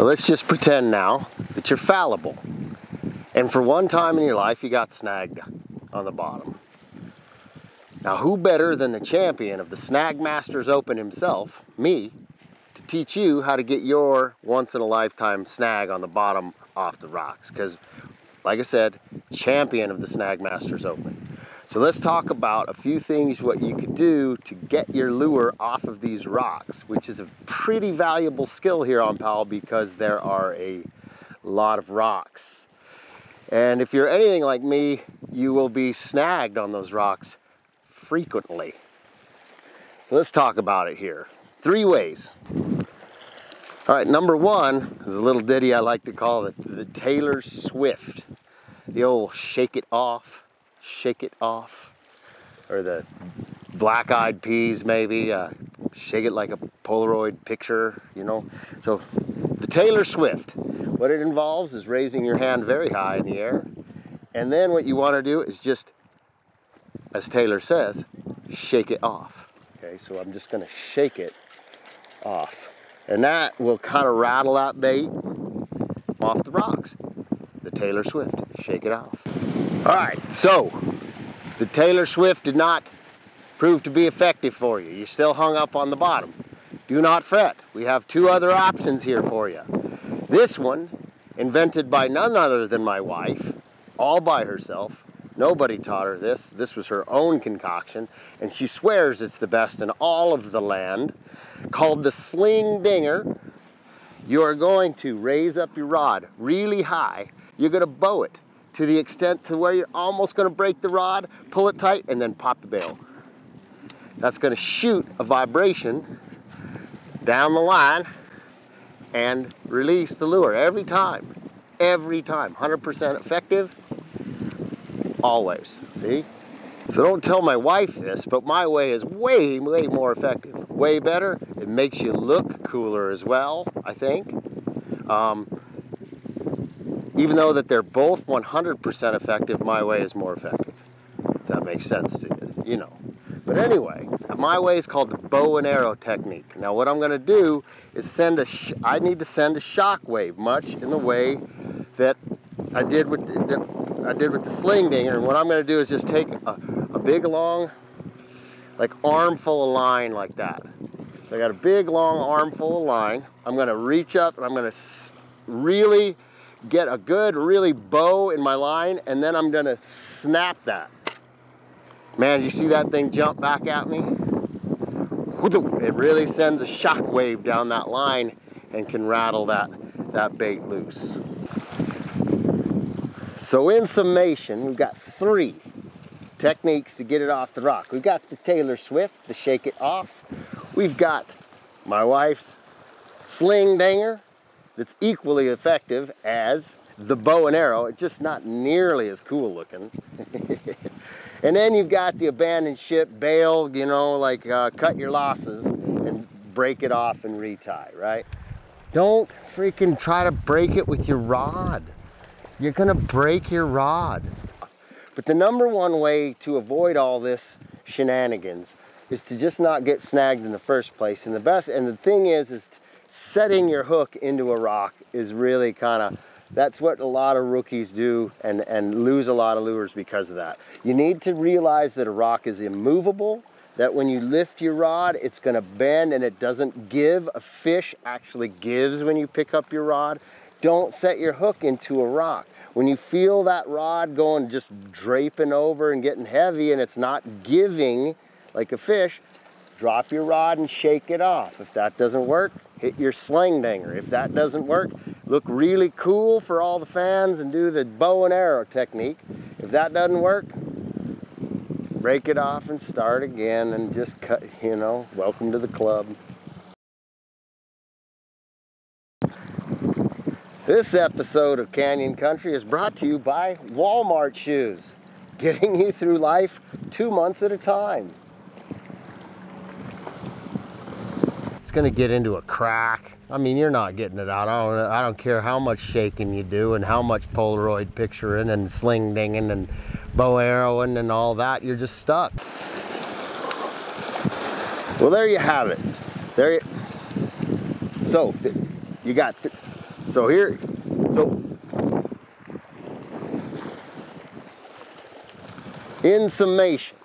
So let's just pretend now that you're fallible. And for one time in your life, you got snagged on the bottom. Now, who better than the champion of the Snag Masters Open himself, me, to teach you how to get your once-in-a-lifetime snag on the bottom off the rocks? Because, like I said, champion of the Snag Masters Open. So let's talk about a few things what you could do to get your lure off of these rocks, which is a pretty valuable skill here on Powell because there are a lot of rocks. And if you're anything like me, you will be snagged on those rocks frequently. So let's talk about it here. 3 ways. All right, number 1 is a little ditty I like to call it the Taylor Swift. The old shake it off, or the Black Eyed Peas maybe, shake it like a Polaroid picture, you know. So the Taylor Swift, what it involves is raising your hand very high in the air, and then what you want to do is just, as Taylor says, shake it off. Okay, so I'm just going to shake it off, and that will kind of rattle that bait off the rocks. The Taylor Swift, shake it off. All right, so the Taylor Swift did not prove to be effective for you. You're still hung up on the bottom. Do not fret. We have 2 other options here for you. This one, invented by none other than my wife, all by herself. Nobody taught her this. This was her own concoction, and she swears it's the best in all of the land, called the Sling Dinger. You are going to raise up your rod really high. You're going to bow it to the extent to where you're almost going to break the rod, pull it tight, and then pop the bail. That's going to shoot a vibration down the line and release the lure every time. Every time. 100% effective. Always. See? So don't tell my wife this, but my way is way more effective. Way better. It makes you look cooler as well, I think. Even though that they're both 100% effective, my way is more effective. If that makes sense to you, you know. But anyway, my way is called the bow and arrow technique. Now what I'm going to do is I need to send a shock wave, much in the way that I did with the Sling Dinger. And what I'm going to do is just take a big long, like armful of line like that. So I got a big long armful of line. I'm going to reach up and I'm going to really get a good bow in my line, and then I'm going to snap that. Man, you see that thing jump back at me? It really sends a shock wave down that line and can rattle that bait loose. So in summation, we've got 3 techniques to get it off the rock. We've got the Taylor Swift, the shake it off. We've got my wife's Sling Dinger, that's equally effective as the bow and arrow. It's just not nearly as cool looking. And then you've got the abandoned ship, bail, you know, like cut your losses and break it off and retie, right? Don't freaking try to break it with your rod. You're gonna break your rod. But the number 1 way to avoid all this shenanigans is to just not get snagged in the first place. And the thing is setting your hook into a rock is really that's what a lot of rookies do and lose a lot of lures because of that. You need to realize that a rock is immovable, that when you lift your rod, it's gonna bend and it doesn't give. A fish actually gives when you pick up your rod. Don't set your hook into a rock. When you feel that rod going, just draping over and getting heavy and it's not giving like a fish, drop your rod and shake it off. If that doesn't work, hit your Sling Dinger. If that doesn't work, look really cool for all the fans and do the bow and arrow technique. If that doesn't work, break it off and start again and just cut, you know, welcome to the club. This episode of Canyon Country is brought to you by Walmart shoes, getting you through life 2 months at a time. Going to get into a crack. I mean, you're not getting it out. I don't care how much shaking you do and how much Polaroid picturing and Sling Dinging and bow arrowing and all that. You're just stuck. Well, there you have it. So you got So in summation,